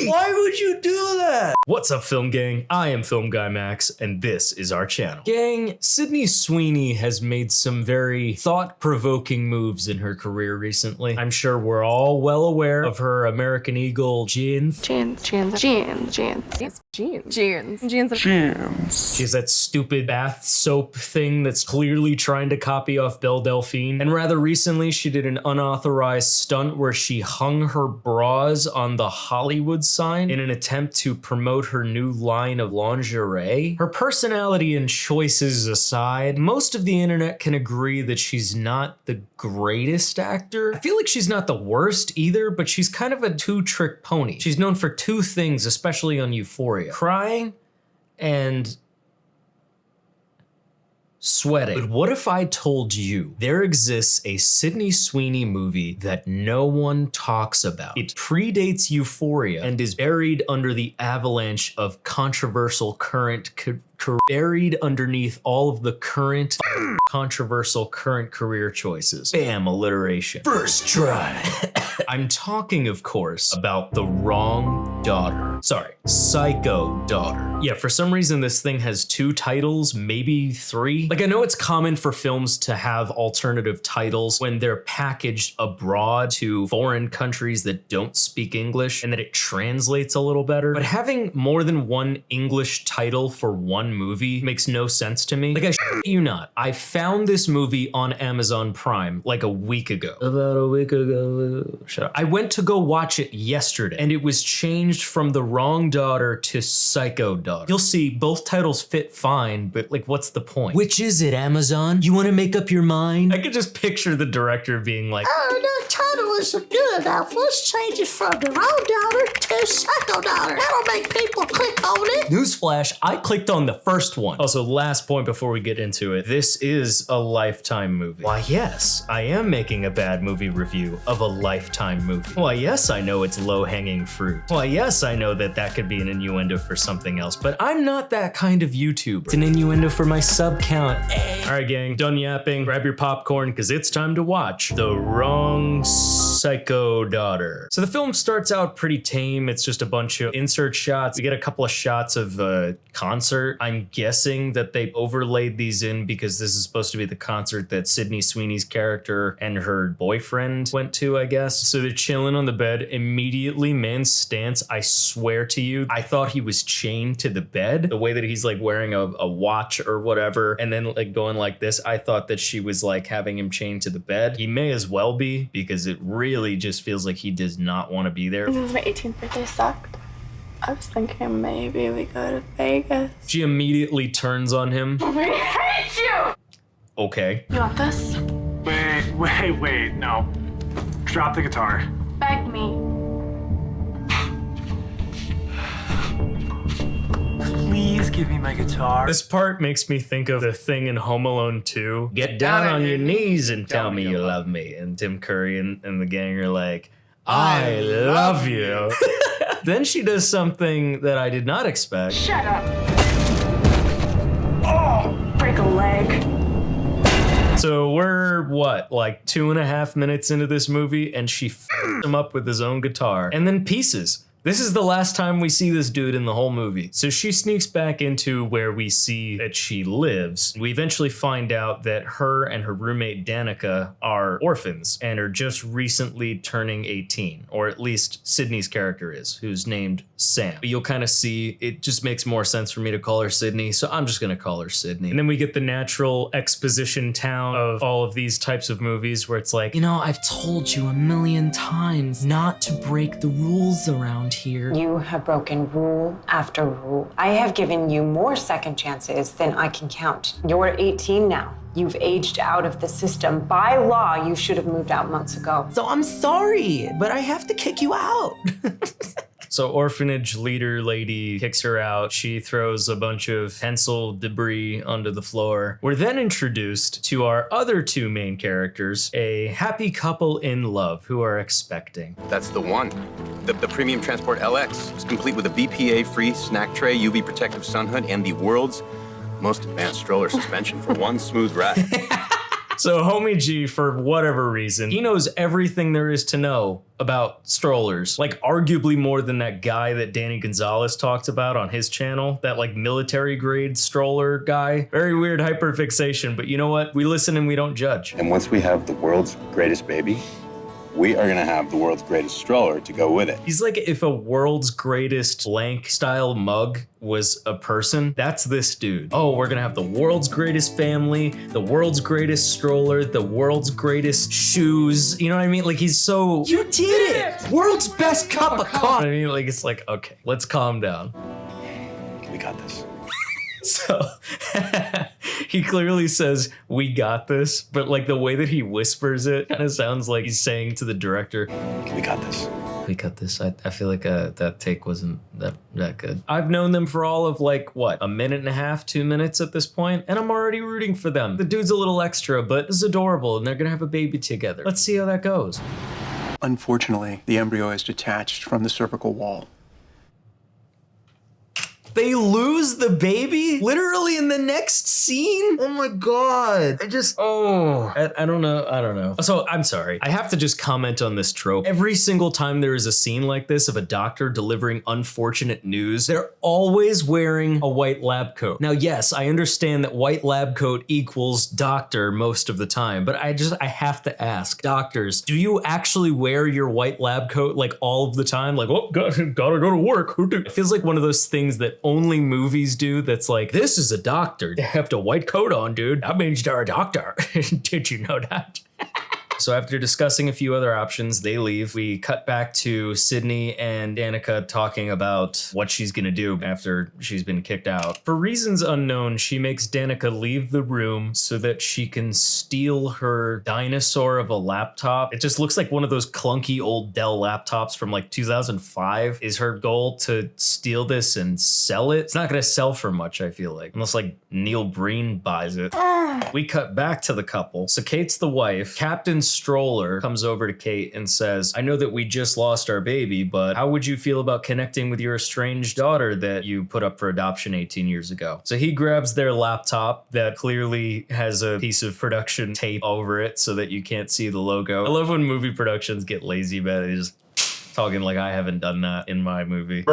Why would you do that? What's up, film gang? I am Film Guy Max, and this is our channel. Gang, Sydney Sweeney has made some very thought-provoking moves in her career recently. I'm sure we're all well aware of her American Eagle jeans. She has that stupid bath soap thing that's clearly trying to copy off Belle Delphine. And rather recently, she did an unauthorized stunt where she hung her bras on the Hollywood sign in an attempt to promote her new line of lingerie. Her personality and choices aside, most of the internet can agree that she's not the greatest actor. I feel like she's not the worst either, but she's kind of a two-trick pony. She's known for two things, especially on Euphoria: crying and sweating. But what if I told you there exists a Sydney Sweeney movie that no one talks about? It predates Euphoria and is buried under the avalanche of controversial buried underneath all of the current controversial current career choices. Bam, alliteration. First try. I'm talking, of course, about The Wrong Daughter. Sorry, Psycho Daughter. Yeah, for some reason this thing has two titles, maybe three. Like, I know it's common for films to have alternative titles when they're packaged abroad to foreign countries that don't speak English and that it translates a little better. But having more than one English title for one movie makes no sense to me. Like, I shit you not, I found this movie on Amazon Prime like a week ago. About a week ago. Shut up. I went to go watch it yesterday and it was changed from The Wrong Daughter to Psycho Daughter. You'll see both titles fit fine, but like, what's the point? Which is it, Amazon? You want to make up your mind? I could just picture the director being like, oh, the title isn't good enough. Let's change it from The Wrong Daughter to Psycho Daughter. That'll make people click on it. Newsflash, I clicked on the first one. Also, last point before we get into it, this is a Lifetime movie. Why, yes, I am making a bad movie review of a Lifetime movie. Why, yes, I know it's low-hanging fruit. Why, yes, I know that that could be an innuendo for something else, but I'm not that kind of YouTuber. It's an innuendo for my sub count. All right, gang, done yapping. Grab your popcorn, because it's time to watch The Wrong Psycho Daughter. So the film starts out pretty tame. It's just a bunch of insert shots. We get a couple of shots of a concert. I'm guessing that they overlaid these in because this is supposed to be the concert that Sydney Sweeney's character and her boyfriend went to, I guess. So they're chilling on the bed. Immediately, man's stance, I swear to you, I thought he was chained to the bed. The way that he's like wearing a watch or whatever, and then like going like this, I thought that she was like having him chained to the bed. He may as well be, because it really just feels like he does not want to be there. Since my 18th birthday sucked, I was thinking maybe we go to Vegas. She immediately turns on him. We hate you! Okay. You want this? Wait, no. Drop the guitar. Beg me. Please give me my guitar. This part makes me think of the thing in Home Alone 2. Get down on your knees and tell me you love me. And Tim Curry and the gang are like, I love you. Then she does something that I did not expect. Shut up. Oh, break a leg. So we're, what, like 2.5 minutes into this movie, and she f***ed him up with his own guitar, and then pieces. This is the last time we see this dude in the whole movie. So she sneaks back into where we see that she lives. We eventually find out that her and her roommate Danica are orphans and are just recently turning 18, or at least Sydney's character is, who's named Sam. But you'll kind of see, it just makes more sense for me to call her Sydney, so I'm just gonna call her Sydney. And then we get the natural exposition town of all of these types of movies where it's like, you know, I've told you 1,000,000 times not to break the rules around here. You have broken rule after rule. I have given you more second chances than I can count. You're 18 now. You've aged out of the system. By law, you should have moved out months ago. So I'm sorry, but I have to kick you out. So orphanage leader lady kicks her out. She throws a bunch of pencil debris onto the floor. We're then introduced to our other two main characters, a happy couple in love who are expecting. That's the one. The Premium Transport LX is complete with a BPA-free snack tray, UV protective sun hood, and the world's most advanced stroller suspension for one smooth ride. So homie G, for whatever reason, he knows everything there is to know about strollers, like arguably more than that guy that Danny Gonzalez talked about on his channel, that like military grade stroller guy. Very weird hyperfixation, but you know what? We listen and we don't judge. And once we have the world's greatest baby, we are gonna have the world's greatest stroller to go with it. He's like if a world's greatest blank style mug was a person, that's this dude. Oh, we're gonna have the world's greatest family, the world's greatest stroller, the world's greatest shoes. You know what I mean? Like he's so, you did it! World's best cup of coffee. I mean, like it's like, okay, let's calm down. We got this. So he clearly says, we got this, but like the way that he whispers it kind of sounds like he's saying to the director, we got this. We got this. I feel like that take wasn't that good. I've known them for all of like, what, a minute and a half, 2 minutes at this point, and I'm already rooting for them. The dude's a little extra, but it's adorable, and they're gonna have a baby together. Let's see how that goes. Unfortunately, the embryo is detached from the cervical wall. They lose the baby literally in the next scene. Oh my God. I don't know. So I'm sorry. I have to just comment on this trope. Every single time there is a scene like this of a doctor delivering unfortunate news, they're always wearing a white lab coat. Now, yes, I understand that white lab coat equals doctor most of the time, but I have to ask, doctors, do you actually wear your white lab coat like all of the time? Like, oh, gotta go to work. It feels like one of those things that only movies do that's like, this is a doctor. They have a white coat on, dude. That means they're a doctor. Did you know that? So after discussing a few other options, they leave. We cut back to Sydney and Danica talking about what she's gonna do after she's been kicked out. For reasons unknown, she makes Danica leave the room so that she can steal her dinosaur of a laptop. It just looks like one of those clunky old Dell laptops from like 2005 is her goal, to steal this and sell it. It's not gonna sell for much, I feel like, unless like Neil Breen buys it. We cut back to the couple. So Kate's the wife. Captain Stroller comes over to Kate and says, I know that we just lost our baby, but how would you feel about connecting with your estranged daughter that you put up for adoption 18 years ago? So he grabs their laptop that clearly has a piece of production tape over it so that you can't see the logo. I love when movie productions get lazy about it. They just talking like I haven't done that in my movie.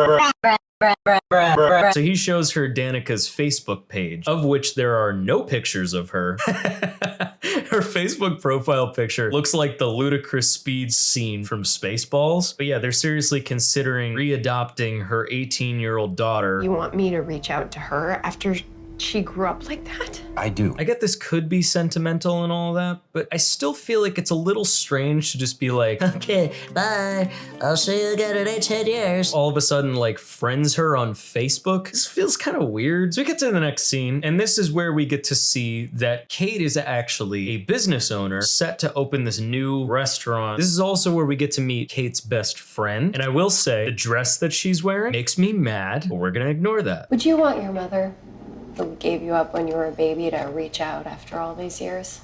So he shows her Danica's Facebook page, of which there are no pictures of her. Her Facebook profile picture looks like the ludicrous speed scene from Spaceballs. But yeah, they're seriously considering readopting her 18-year-old daughter. You want me to reach out to her after she grew up like that? I do. I get this could be sentimental and all that, but I still feel like it's a little strange to just be like, Okay, bye. I'll see you again in 18 years. all of a sudden like friends her on Facebook. This feels kind of weird. So we get to the next scene, and this is where we get to see that Kate is actually a business owner set to open this new restaurant. This is also where we get to meet Kate's best friend. And I will say, the dress that she's wearing makes me mad, but we're gonna ignore that. Would you want your mother, who gave you up when you were a baby, to reach out after all these years?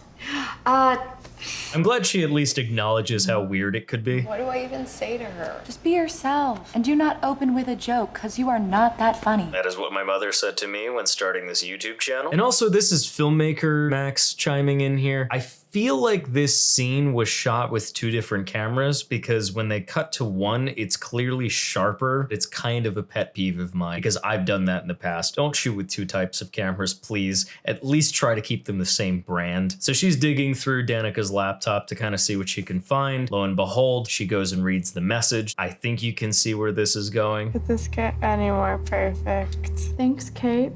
I'm glad she at least acknowledges how weird it could be. What do I even say to her? Just be yourself and do not open with a joke, because you are not that funny. That is what my mother said to me when starting this YouTube channel. And also, this is Filmmaker Max chiming in here. I feel like this scene was shot with two different cameras, because when they cut to one, it's clearly sharper. It's kind of a pet peeve of mine, because I've done that in the past. Don't shoot with two types of cameras, please. At least try to keep them the same brand. So she's digging through Danica's laptop to kind of see what she can find. Lo and behold, she goes and reads the message. I think you can see where this is going. Could this get any more perfect? Thanks, Kate.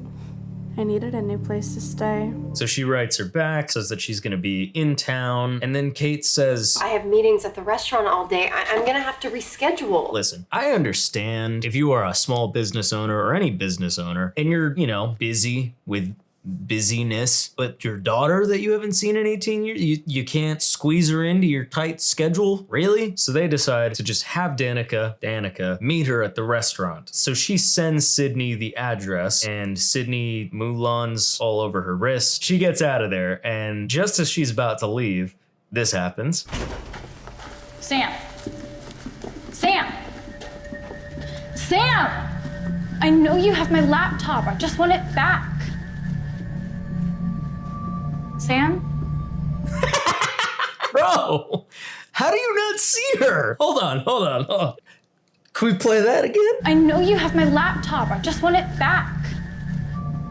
I needed a new place to stay. So she writes her back, says that she's gonna be in town, and then Kate says, I have meetings at the restaurant all day. I'm gonna have to reschedule. listen, I understand if you are a small business owner or any business owner and you're, busy with busyness, but your daughter that you haven't seen in 18 years, you can't squeeze her into your tight schedule? Really? So they decide to just have Danica meet her at the restaurant. So she sends Sydney the address, and Sydney Mulan's all over her wrist. She gets out of there, and just as she's about to leave, this happens. Sam! I know you have my laptop. I just want it back. Sam? Bro, how do you not see her? Hold on. Can we play that again? I know you have my laptop. I just want it back.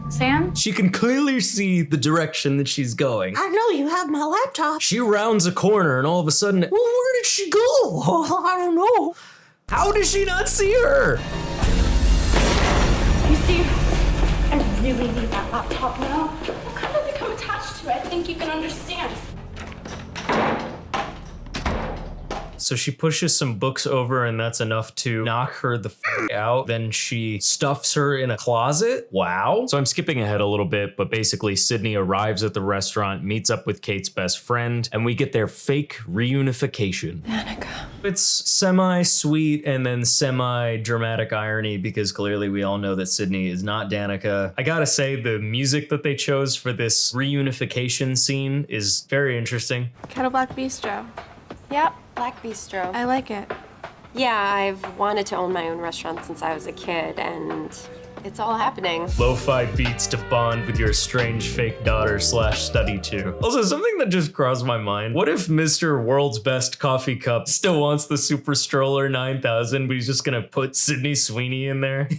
Sam? She can clearly see the direction that she's going. I know you have my laptop. She rounds a corner and all of a sudden, well, where did she go? Oh, I don't know. How does she not see her? You see, I really need that laptop now. I'll kind of become attached to it. I think you can understand. So she pushes some books over and that's enough to knock her the out. Then she stuffs her in a closet. Wow. So I'm skipping ahead a little bit, but basically Sydney arrives at the restaurant, meets up with Kate's best friend, and we get their fake reunification. Danica. It's semi-sweet and then semi-dramatic irony because clearly we all know that Sydney is not Danica. I gotta say the music that they chose for this reunification scene is very interesting. Kettle Black Bistro. Yep, Black Bistro. I like it. Yeah, I've wanted to own my own restaurant since I was a kid, and it's all happening. Lo-fi beats to bond with your estranged fake daughter / study to. Also, something that just crossed my mind. What if Mr. World's Best Coffee Cup still wants the Super Stroller 9000, but he's just gonna put Sydney Sweeney in there?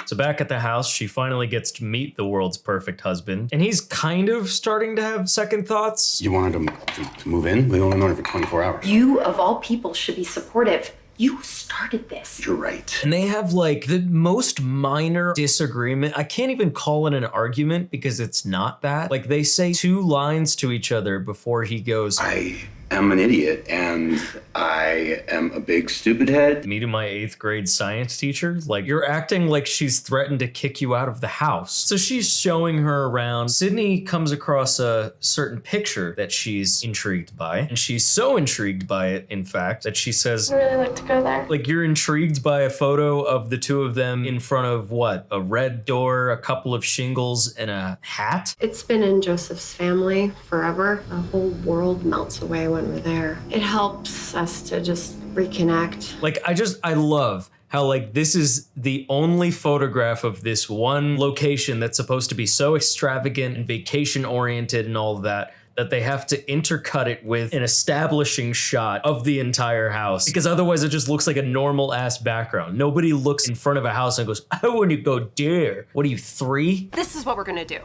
So back at the house, she finally gets to meet the world's perfect husband, and he's kind of starting to have second thoughts. You wanted him to move in? We've only known her for 24 hours. You, of all people, should be supportive. You started this. You're right. And they have like the most minor disagreement. I can't even call it an argument because it's not that. Like they say 2 lines to each other before he goes, I am an idiot and I am a big stupid head. Meeting my 8th grade science teacher? Like you're acting like she's threatened to kick you out of the house. So she's showing her around. Sydney comes across a certain picture that she's intrigued by. And she's so intrigued by it, in fact, that she says, I really like to go there. Like you're intrigued by a photo of the 2 of them in front of what? A red door, a couple of shingles, and a hat? It's been in Joseph's family forever. The whole world melts away when we're there. It helps us to just reconnect. Like I love how like this is the only photograph of this one location that's supposed to be so extravagant and vacation oriented and all of that they have to intercut it with an establishing shot of the entire house because otherwise it just looks like a normal ass background. Nobody looks in front of a house and goes, I want to go there. What are you, 3? This is what we're gonna do.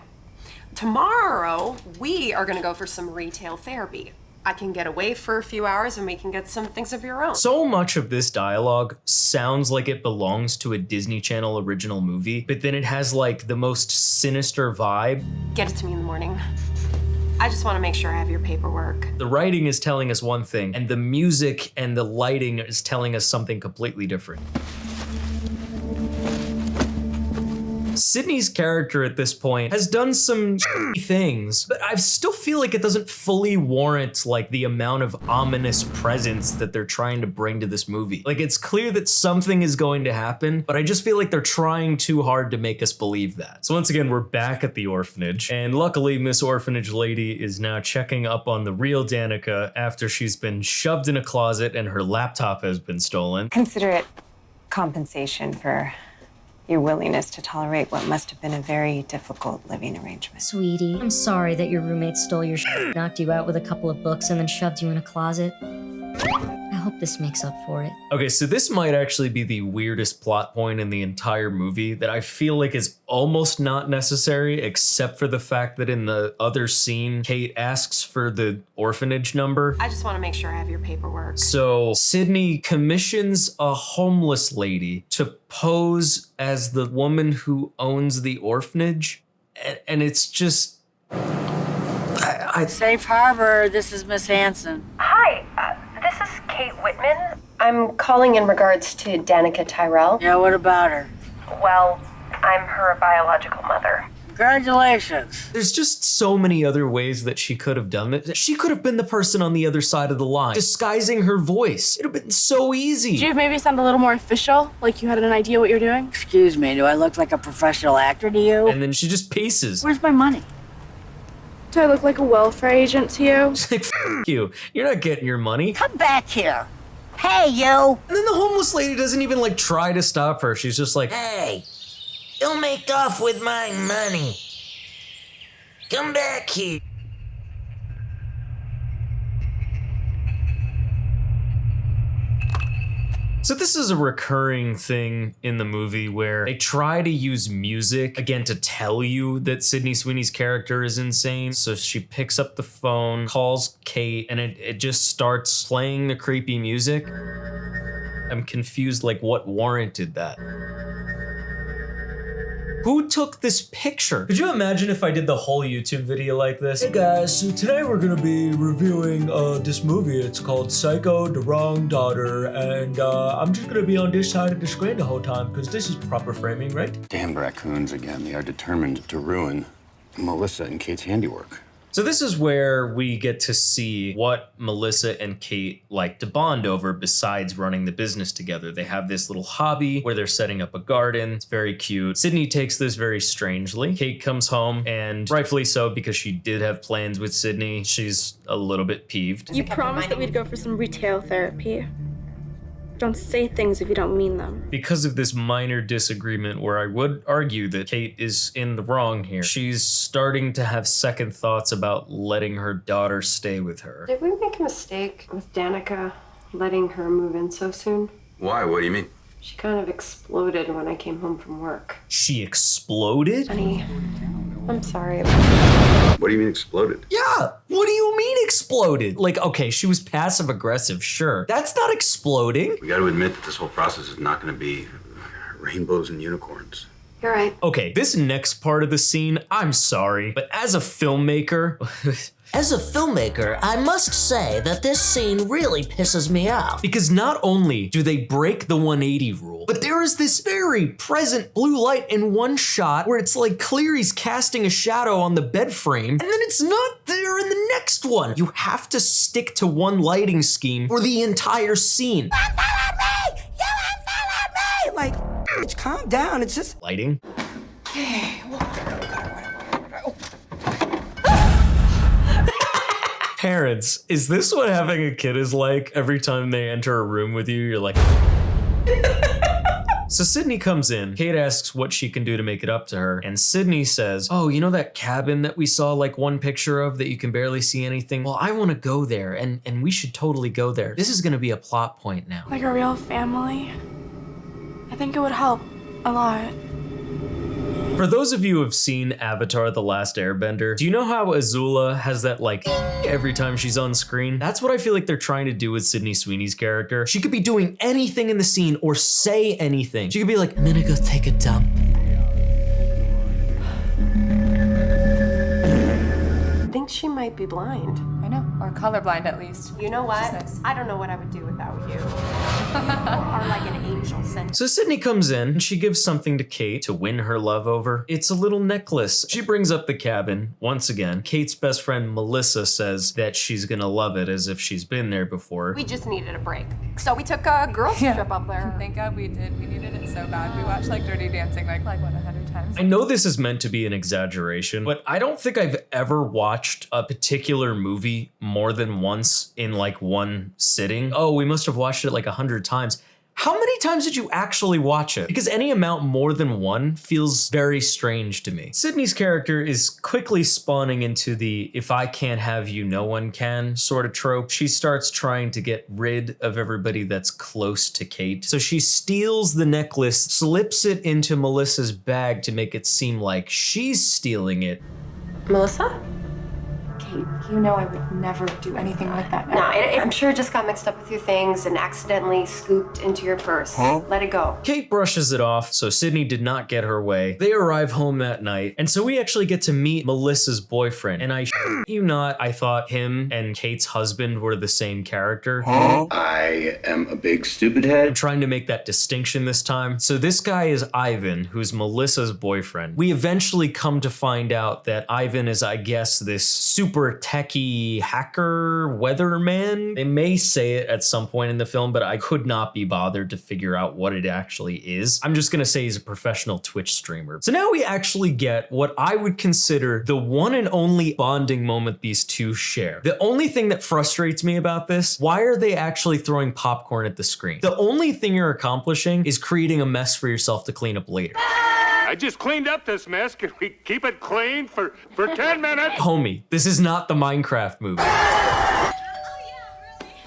Tomorrow, we are gonna go for some retail therapy. I can get away for a few hours and we can get some things of your own. So much of this dialogue sounds like it belongs to a Disney Channel original movie, but then it has like the most sinister vibe. Get it to me in the morning. I just want to make sure I have your paperwork. The writing is telling us one thing, and the music and the lighting is telling us something completely different. Sydney's character at this point has done some things, but I still feel like it doesn't fully warrant like the amount of ominous presence that they're trying to bring to this movie. Like it's clear that something is going to happen, but I just feel like they're trying too hard to make us believe that. So once again, we're back at the orphanage, and luckily Miss Orphanage Lady is now checking up on the real Danica after she's been shoved in a closet and her laptop has been stolen. Consider it compensation for your willingness to tolerate what must have been a very difficult living arrangement. Sweetie, I'm sorry that your roommate stole your shit, knocked you out with a couple of books, and then shoved you in a closet. I hope this makes up for it. Okay, so this might actually be the weirdest plot point in the entire movie that I feel like is almost not necessary, except for the fact that in the other scene, Kate asks for the orphanage number. I just want to make sure I have your paperwork. So Sydney commissions a homeless lady to pose as the woman who owns the orphanage, and it's just... Safe Harbor, this is Miss Hanson. Hi, this is Kate Whitman. I'm calling in regards to Danica Tyrell. Yeah, what about her? Well, I'm her biological mother. Congratulations. There's just so many other ways that she could have done it. She could have been the person on the other side of the line, disguising her voice. It would have been so easy. Did you maybe sound a little more official? Like you had an idea what you're doing? Excuse me, do I look like a professional actor to you? And then she just pieces. Where's my money? Do I look like a welfare agent to you? She's like, F you. You're not getting your money. Come back here. Hey, you. And then the homeless lady doesn't even like try to stop her. She's just like, Hey, don't make off with my money. Come back here. So this is a recurring thing in the movie where they try to use music, again, to tell you that Sydney Sweeney's character is insane. So she picks up the phone, calls Kate, and it just starts playing the creepy music. I'm confused, like, what warranted that? Who took this picture? Could you imagine if I did the whole YouTube video like this? Hey guys, so today we're gonna be reviewing this movie. It's called Psycho, the Wrong Daughter, and I'm just gonna be on this side of the screen the whole time because this is proper framing, right? Damn raccoons again. They are determined to ruin Melissa and Kate's handiwork. So this is where we get to see what Melissa and Kate like to bond over besides running the business together. They have this little hobby where they're setting up a garden. It's very cute. Sydney takes this very strangely. Kate comes home, and rightfully so, because she did have plans with Sydney. She's a little bit peeved. You promised that we'd go for some retail therapy. Don't say things if you don't mean them. Because of this minor disagreement where I would argue that Kate is in the wrong here, she's starting to have second thoughts about letting her daughter stay with her. Did we make a mistake with Danica letting her move in so soon? Why? What do you mean? She kind of exploded when I came home from work. She exploded? Honey, I'm sorry. What do you mean exploded? Yeah, what do you mean exploded? Like, okay, she was passive aggressive, sure. That's not exploding. We got to admit that this whole process is not going to be rainbows and unicorns. You're right. Okay, this next part of the scene, I'm sorry, but as a filmmaker, As a filmmaker, I must say that this scene really pisses me off. because not only do they break the 180 rule, but there is this very present blue light in one shot where it's like clear he's casting a shadow on the bed frame, and then it's not there in the next one. You have to stick to one lighting scheme for the entire scene. Like, bitch, calm down. It's just Lighting? Parents, is this what having a kid is like? Every time they enter a room with you, you're like... So Sydney comes in, Kate asks what she can do to make it up to her, and Sydney says, oh, you know that cabin that we saw like one picture of that you can barely see anything? Well, I want to go there, and we should totally go there. This is gonna be a plot point now. Like a real family. I think it would help a lot. For those of you who have seen Avatar: The Last Airbender, do you know how Azula has that like every time she's on screen? That's what I feel like they're trying to do with Sydney Sweeney's character. She could be doing anything in the scene or say anything. She could be like, I'm gonna go take a dump. I think she might be blind. I know, or colorblind at least. You know what? Nice. I don't know what I would do without you. You are like an angel sent. So Sydney comes in and she gives something to Kate to win her love over. It's a little necklace. She brings up the cabin once again. Kate's best friend Melissa says that she's gonna love it as if she's been there before. We just needed a break. So we took a girls trip up there. Thank God we did. We needed it so bad. We watched like Dirty Dancing like what, 100 times? I know this is meant to be an exaggeration, but I don't think I've ever watched a particular movie more than once in like one sitting. Oh, we must have watched it like 100 times. How many times did you actually watch it? Because any amount more than one feels very strange to me. Sydney's character is quickly spawning into the if I can't have you, no one can sort of trope. She starts trying to get rid of everybody that's close to Kate. So she steals the necklace, slips it into Melissa's bag to make it seem like she's stealing it. Melissa? Kate, you know I would never do anything like that. No, I'm sure it just got mixed up with your things and accidentally scooped into your purse. Huh? Let it go. Kate brushes it off, so Sydney did not get her way. They arrive home that night, and so we actually get to meet Melissa's boyfriend. And I you not, I thought him and Kate's husband were the same character. Huh? I am a big stupid I'm head. trying to make that distinction this time. So this guy is Ivan, who's Melissa's boyfriend. We eventually come to find out that Ivan is, I guess, this super techie hacker weatherman. They may say it at some point in the film, but I could not be bothered to figure out what it actually is. I'm just gonna say he's a professional Twitch streamer. So now we actually get what I would consider the one and only bonding moment these two share. The only thing that frustrates me about this, why are they actually throwing popcorn at the screen? The only thing you're accomplishing is creating a mess for yourself to clean up later. I just cleaned up this mess. Can we keep it clean for 10 minutes? Homie, this is not the Minecraft movie.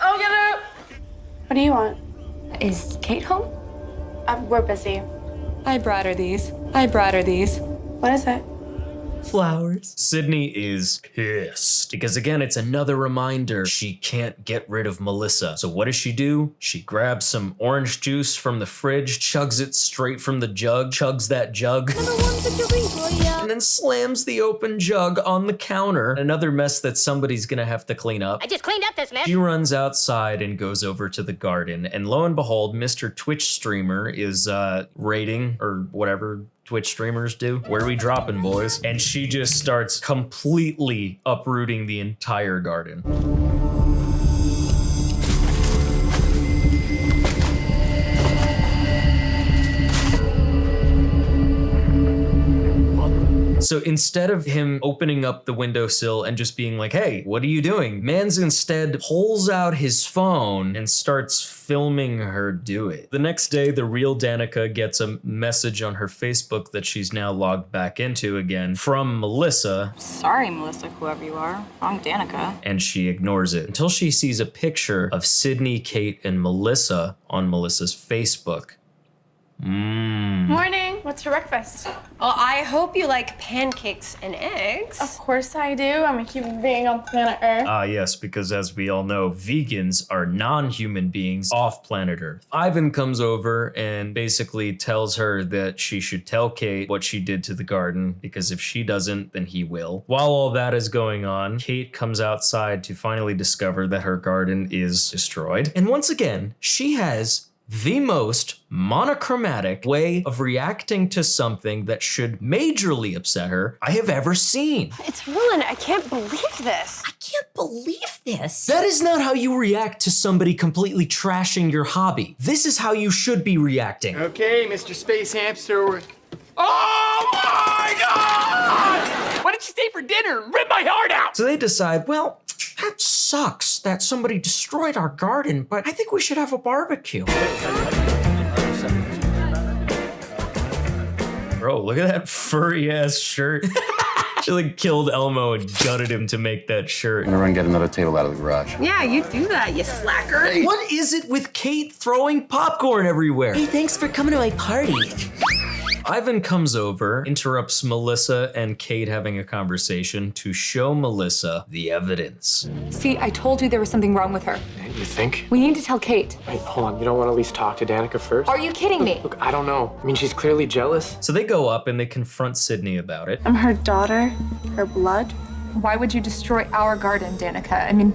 Oh, get it! What do you want? Is Kate home? We're busy. I brought her these. What is it? Flowers. Sydney is pissed because again, it's another reminder she can't get rid of Melissa. So what does she do? She grabs some orange juice from the fridge, chugs it straight from the jug, chugs that jug, and then slams the open jug on the counter. Another mess that somebody's gonna have to clean up. I just cleaned up this mess. She runs outside and goes over to the garden, and lo and behold, Mr. Twitch streamer is raiding, or whatever Twitch streamers do. Where are we dropping, boys? And she just starts completely uprooting the entire garden. So instead of him opening up the windowsill and just being like, hey, what are you doing? Mans instead pulls out his phone and starts filming her do it. The next day, the real Danica gets a message on her Facebook that she's now logged back into again from Melissa. Sorry, Melissa, whoever you are. Wrong Danica. And she ignores it until she sees a picture of Sydney, Kate, and Melissa on Melissa's Facebook. Morning. What's for breakfast? Well, I hope you like pancakes and eggs. Of course I do. I'm a human being on planet Earth. Ah, yes, because as we all know, vegans are non-human beings off planet Earth. Ivan comes over and basically tells her that she should tell Kate what she did to the garden, because if she doesn't, then he will. While all that is going on, Kate comes outside to finally discover that her garden is destroyed. And once again, she has the most monochromatic way of reacting to something that should majorly upset her I have ever seen. It's ruined. I can't believe this. I can't believe this. That is not how you react to somebody completely trashing your hobby. This is how you should be reacting. Okay, Mr. Space Hamster. Oh my God! What did you say for dinner? Rip my heart out! So they decide, well, that sucks that somebody destroyed our garden, but I think we should have a barbecue. Bro, look at that furry ass shirt. She like killed Elmo and gutted him to make that shirt. I'm gonna run get another table out of the garage. Yeah, you do that, you slacker. Hey. What is it with Kate throwing popcorn everywhere? Hey, thanks for coming to my party. Ivan comes over, interrupts Melissa and Kate having a conversation to show Melissa the evidence. See, I told you there was something wrong with her. You think? We need to tell Kate. Wait, hold on. You don't want to at least talk to Danica first? Are you kidding me? Look, I don't know. I mean, she's clearly jealous. So they go up and they confront Sydney about it. I'm her daughter, her blood. Why would you destroy our garden, Danica? I mean,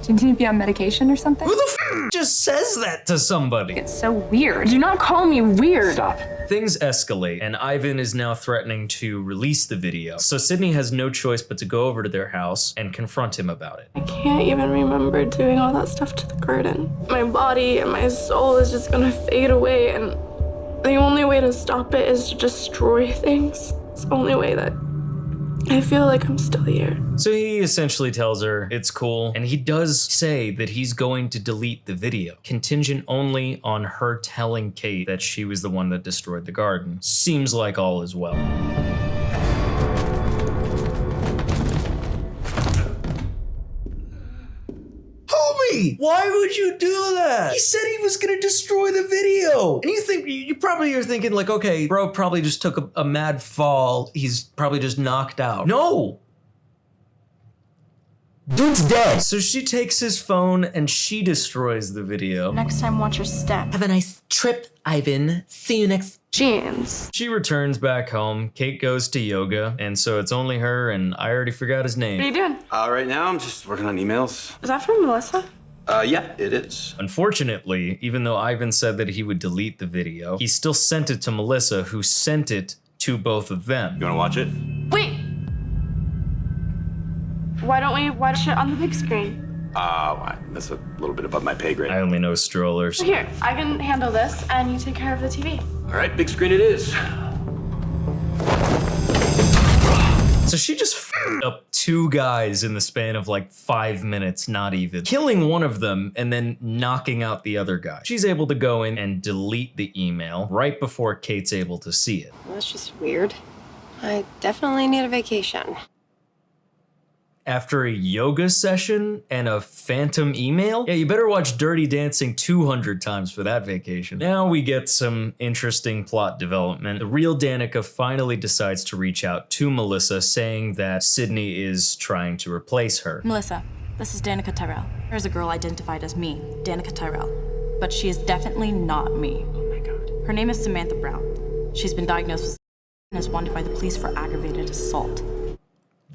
do you need to be on medication or something? Who the f just says that to somebody? It's so weird. Do not call me weird. Stop. Things escalate, and Ivan is now threatening to release the video. So Sydney has no choice but to go over to their house and confront him about it. I can't even remember doing all that stuff to the garden. My body and my soul is just gonna fade away, and the only way to stop it is to destroy things. It's the only way that I feel like I'm still here. So he essentially tells her it's cool, and he does say that he's going to delete the video, contingent only on her telling Kate that she was the one that destroyed the garden. Seems like all is well. Homie, why would you do that? He said he was gonna destroy the video. And you think, you probably are thinking like, okay, bro probably just took a mad fall. He's probably just knocked out. No. Dude's dead. So she takes his phone and she destroys the video. Next time, watch your step. Have a nice trip, Ivan. See you next. Jeans. She returns back home. Kate goes to yoga, and so it's only her, and I already forgot his name. What are you doing? Right now I'm just working on emails. Is that from Melissa? Yeah, it is. Unfortunately, even though Ivan said that he would delete the video, he still sent it to Melissa, who sent it to both of them. You wanna watch it? Wait! Why don't we watch it on the big screen? That's a little bit above my pay grade. I only know strollers. Here, I can handle this, and you take care of the TV. All right, big screen it is. So she just f***ed up 2 guys in the span of like 5 minutes, not even. Killing one of them and then knocking out the other guy. She's able to go in and delete the email right before Kate's able to see it. That's just weird. I definitely need a vacation. after a yoga session and a phantom email? Yeah, you better watch Dirty Dancing 200 times for that vacation. Now we get some interesting plot development. The real Danica finally decides to reach out to Melissa, saying that Sydney is trying to replace her. Melissa, this is Danica Tyrell. There's a girl identified as me, Danica Tyrell, but she is definitely not me. Oh my God. Her name is Samantha Brown. She's been diagnosed with and is wanted by the police for aggravated assault.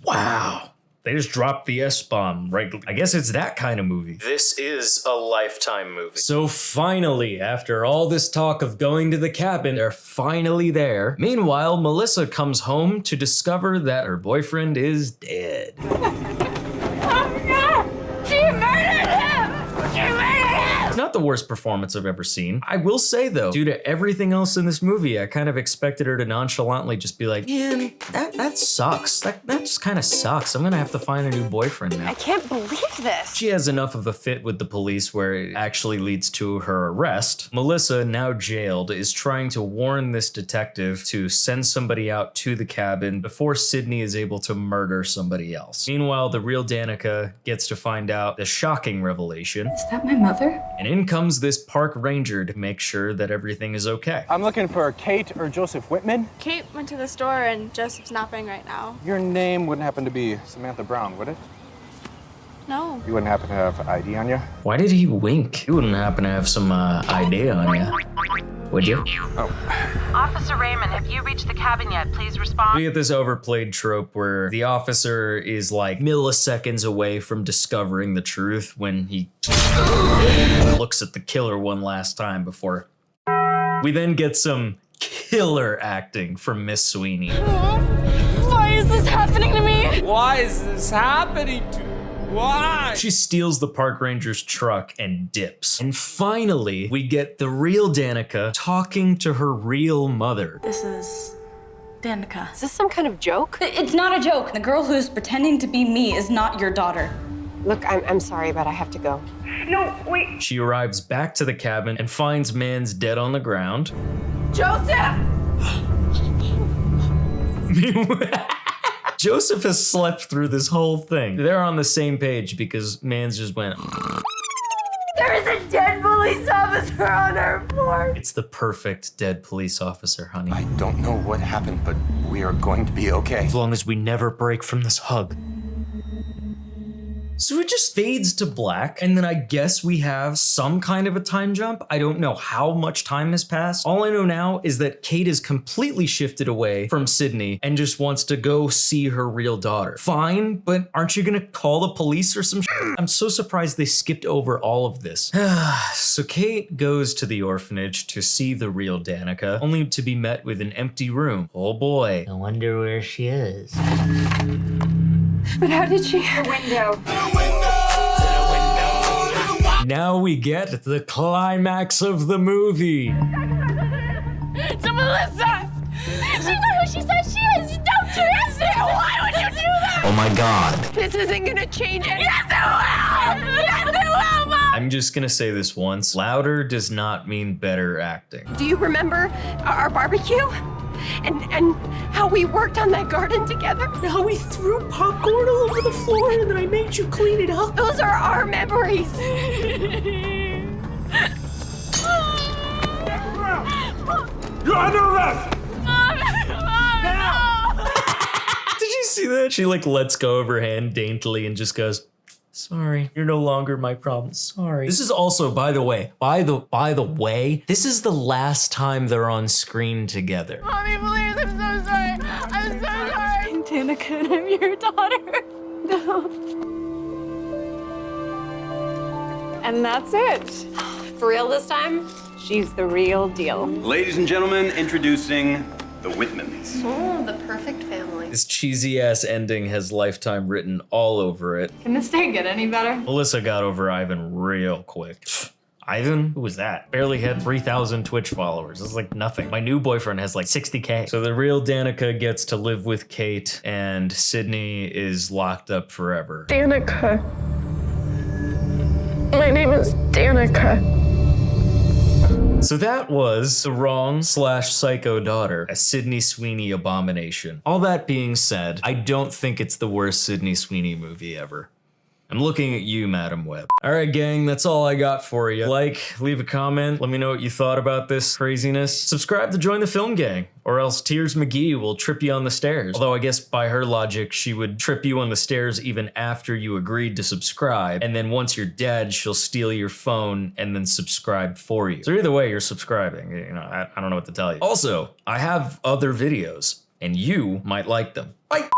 Wow. They just dropped the S-bomb, right? I guess it's that kind of movie. This is a Lifetime movie. So finally, after all this talk of going to the cabin, they're finally there. Meanwhile, Melissa comes home to discover that her boyfriend is dead. Oh no! She murdered him! She murdered him! It's not the worst performance I've ever seen. I will say though, due to everything else in this movie, I kind of expected her to nonchalantly just be like, man, that sucks. That just kind of sucks. I'm gonna have to find a new boyfriend now. I can't believe this. She has enough of a fit with the police where it actually leads to her arrest. Melissa, now jailed, is trying to warn this detective to send somebody out to the cabin before Sydney is able to murder somebody else. Meanwhile, the real Danica gets to find out the shocking revelation. Is that my mother? And in comes this park ranger to make sure that everything is okay. I'm looking for Kate or Joseph Whitman. Kate went to the store and Joseph's napping right now. Your name wouldn't happen to be Samantha Brown, would it? No. You wouldn't happen to have ID on you? Why did he wink? You wouldn't happen to have some ID on you, would you? Oh. Officer Raymond, have you reached the cabin yet? Please respond. We get this overplayed trope where the officer is like milliseconds away from discovering the truth when he looks at the killer one last time before. We then get some killer acting from Miss Sweeney. Why is this happening to me? Why is this happening to me? Why? She steals the park ranger's truck and dips. And finally, we get the real Danica talking to her real mother. This is Danica. Is this some kind of joke? It's not a joke. The girl who's pretending to be me is not your daughter. Look, I'm sorry, but I have to go. No, wait. She arrives back to the cabin and finds Mans dead on the ground. Joseph! Joseph has slept through this whole thing. They're on the same page because Mans just went. There is a dead police officer on our floor. It's the perfect dead police officer, honey. I don't know what happened, but we are going to be okay. As long as we never break from this hug. So it just fades to black, and then I guess we have some kind of a time jump. I don't know how much time has passed. All I know now is that Kate is completely shifted away from Sydney and just wants to go see her real daughter. Fine, but aren't you gonna call the police or some shit? I'm so surprised they skipped over all of this. So Kate goes to the orphanage to see the real Danica, only to be met with an empty room. Oh boy. I wonder where she is. But how did she? The window. Now we get the climax of the movie. It's Melissa! She's not who she says she is! Don't trust her! Why would you do that? Oh my God. This isn't gonna change anything. Yes, it will! Yes, it will, Mom! I'm just gonna say this once. Louder does not mean better acting. Do you remember our barbecue? And how we worked on that garden together? And how we threw popcorn all over the floor and then I made you clean it up? Those are our memories. You're under arrest! Did you see that? She like lets go of her hand daintily and just goes, sorry, you're no longer my problem. Sorry. This is also, by the way, this is the last time they're on screen together. Mommy, please, I'm so sorry. I'm so sorry. Danica, and I'm your daughter. No. And that's it. For real this time? She's the real deal. Ladies and gentlemen, introducing the Whitmans. Oh, the perfect family. This cheesy ass ending has Lifetime written all over it. Can this day get any better? Melissa got over Ivan real quick. Ivan? Who was that? Barely had 3,000 Twitch followers. It's like nothing. My new boyfriend has like 60K. So the real Danica gets to live with Kate and Sydney is locked up forever. Danica. My name is Danica. So that was The Wrong/Psycho Daughter, a Sydney Sweeney abomination. All that being said, I don't think it's the worst Sydney Sweeney movie ever. I'm looking at you, Madam Web. All right, gang, that's all I got for you. Like, leave a comment, let me know what you thought about this craziness. Subscribe to join the film gang, or else Tears McGee will trip you on the stairs. Although I guess by her logic, she would trip you on the stairs even after you agreed to subscribe, and then once you're dead, she'll steal your phone and then subscribe for you. So either way, you're subscribing. You know, I don't know what to tell you. Also, I have other videos, and you might like them. Bye.